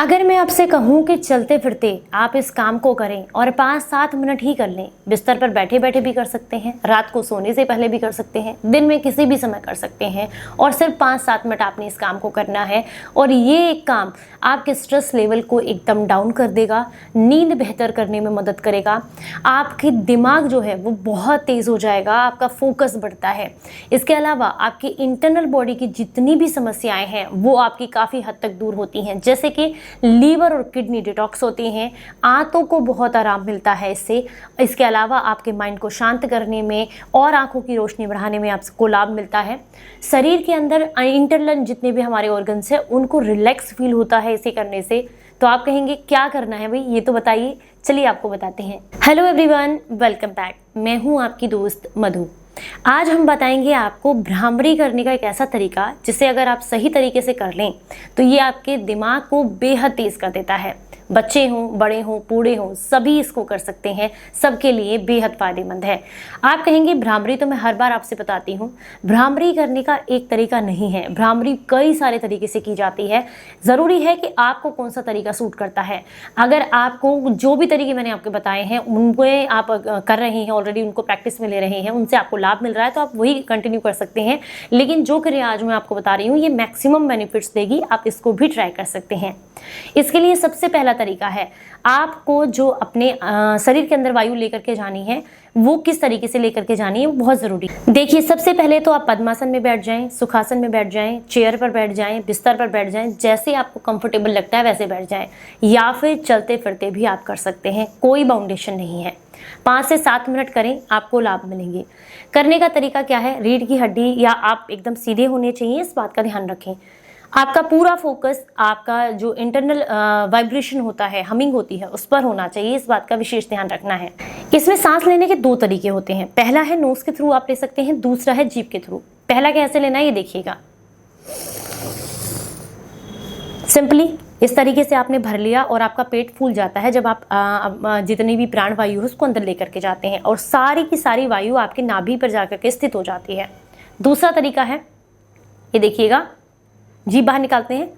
अगर मैं आपसे कहूँ कि चलते फिरते आप इस काम को करें और 5-7 मिनट ही कर लें, बिस्तर पर बैठे बैठे भी कर सकते हैं, रात को सोने से पहले भी कर सकते हैं, दिन में किसी भी समय कर सकते हैं और सिर्फ 5-7 मिनट आपने इस काम को करना है और ये एक काम आपके स्ट्रेस लेवल को एकदम डाउन कर देगा, नींद बेहतर करने में मदद करेगा, आपके दिमाग जो है वो बहुत तेज़ हो जाएगा, आपका फोकस बढ़ता है। इसके अलावा आपकी इंटरनल बॉडी की जितनी भी समस्याएं हैं वो आपकी काफ़ी हद तक दूर होती हैं, जैसे कि लीवर और किडनी डिटॉक्स होती हैं, आंतों को बहुत आराम मिलता है इससे। इसके अलावा आपके माइंड को शांत करने में और आंखों की रोशनी बढ़ाने में आपको लाभ मिलता है। शरीर के अंदर इंटरनल जितने भी हमारे ऑर्गन्स हैं उनको रिलैक्स फील होता है इसे करने से। तो आप कहेंगे क्या करना है भाई, ये तो बताइए। चलिए आपको बताते हैं। Hello everyone, welcome back. मैं हूँ आपकी दोस्त मधु। आज हम बताएंगे आपको भ्रामरी करने का एक ऐसा तरीका जिसे अगर आप सही तरीके से कर लें तो ये आपके दिमाग को बेहद तेज कर देता है। बच्चे हों, बड़े हों, बूढ़े हों, सभी इसको कर सकते हैं, सबके लिए बेहद फायदेमंद है। आप कहेंगे भ्रामरी तो मैं हर बार आपसे बताती हूँ। भ्रामरी करने का एक तरीका नहीं है, भ्रामरी कई सारे तरीके से की जाती है। ज़रूरी है कि आपको कौन सा तरीका सूट करता है। अगर आपको जो भी तरीके मैंने आपको बताए हैं उनमें आप कर रहे हैं, ऑलरेडी उनको प्रैक्टिस में ले रहे हैं, उनसे आपको लाभ मिल रहा है तो आप वही कंटिन्यू कर सकते हैं। लेकिन जो क्रिया आज मैं आपको बता रही हूँ ये मैक्सिमम बेनिफिट्स देगी, आप इसको भी ट्राई कर सकते हैं। इसके लिए सबसे पहला तरीका है, आपको जो अपने शरीर के अंदर वायु लेकर के जानी है वो किस तरीके से लेकर के जानी है वो बहुत ज़रूरी है। देखिए, सबसे पहले तो आप पद्मासन में बैठ जाएं, सुखासन में बैठ जाएं, चेयर पर बैठ जाएं, बिस्तर पर बैठ जाएं, जैसे आपको कंफर्टेबल लगता है वैसे बैठ जाएं, या फिर चलते फिरते भी आप कर सकते हैं, कोई बाउंडेशन नहीं है। 5 से 7 मिनट करें, आपको लाभ मिलेंगे। करने का तरीका क्या है, रीढ़ की हड्डी या आप एकदम सीधे होने चाहिए, इस बात का ध्यान रखें। आपका पूरा फोकस आपका जो इंटरनल वाइब्रेशन होता है, हमिंग होती है, उस पर होना चाहिए, इस बात का विशेष ध्यान रखना है। इसमें सांस लेने के 2 तरीके होते हैं। पहला है नोज के थ्रू आप ले सकते हैं, दूसरा है जीभ के थ्रू। पहला कैसे लेना है ये देखिएगा। सिंपली इस तरीके से आपने भर लिया और आपका पेट फूल जाता है जब आप जितनी भी प्राण वायु है उसको अंदर लेकर के जाते हैं और सारी की सारी वायु आपके नाभि पर जाकर के स्थित हो जाती है। दूसरा तरीका है, ये देखिएगा, जीभ बाहर निकालते हैं,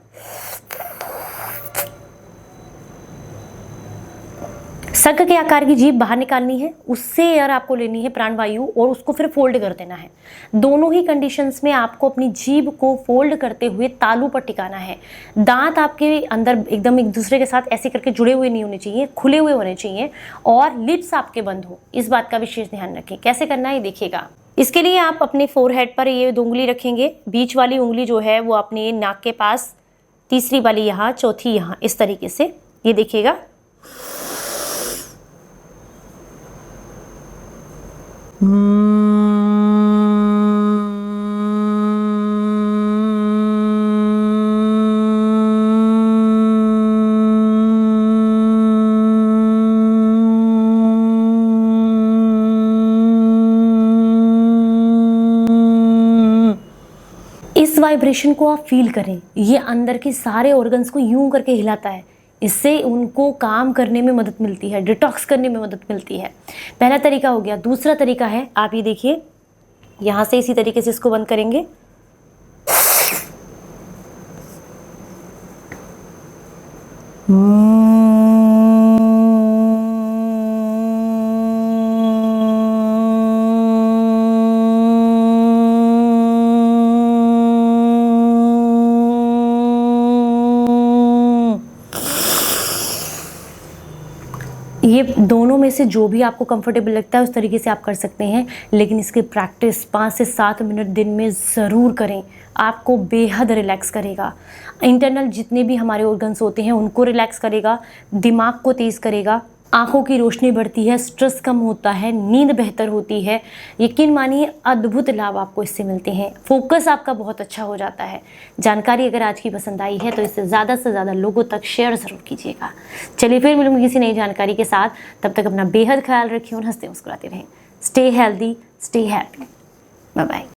शंख के आकार की जीभ बाहर निकालनी है, उससे एयर आपको लेनी है प्राणवायु और उसको फिर फोल्ड कर देना है। दोनों ही कंडीशंस में आपको अपनी जीभ को फोल्ड करते हुए तालू पर टिकाना है। दांत आपके अंदर एकदम एक दूसरे के साथ ऐसे करके जुड़े हुए नहीं होने चाहिए, खुले हुए होने चाहिए और लिप्स आपके बंद हो, इस बात का विशेष ध्यान रखें। कैसे करना है ये देखिएगा। इसके लिए आप अपने फोरहेड पर ये 2 उंगली रखेंगे, बीच वाली उंगली जो है वो अपने नाक के पास, तीसरी वाली यहाँ, चौथी यहाँ, इस तरीके से, ये देखिएगा। इस वाइब्रेशन को आप फील करें, ये अंदर के सारे ऑर्गन्स को यूं करके हिलाता है, इससे उनको काम करने में मदद मिलती है, डिटॉक्स करने में मदद मिलती है। पहला तरीका हो गया। दूसरा तरीका है, आप ये देखिए, यहाँ से इसी तरीके से इसको बंद करेंगे, ये दोनों में से जो भी आपको कंफर्टेबल लगता है उस तरीके से आप कर सकते हैं, लेकिन इसकी प्रैक्टिस 5 से 7 मिनट दिन में ज़रूर करें, आपको बेहद रिलैक्स करेगा। इंटरनल जितने भी हमारे ऑर्गन्स होते हैं उनको रिलैक्स करेगा, दिमाग को तेज़ करेगा, आंखों की रोशनी बढ़ती है, स्ट्रेस कम होता है, नींद बेहतर होती है। यकीन मानिए अद्भुत लाभ आपको इससे मिलते हैं, फोकस आपका बहुत अच्छा हो जाता है। जानकारी अगर आज की पसंद आई है तो इसे ज़्यादा से ज़्यादा लोगों तक शेयर ज़रूर कीजिएगा। चलिए फिर मिलूंगी किसी नई जानकारी के साथ, तब तक अपना बेहद ख्याल रखिए और हंसते मुस्कुराते रहें। Stay healthy, stay happy, bye bye.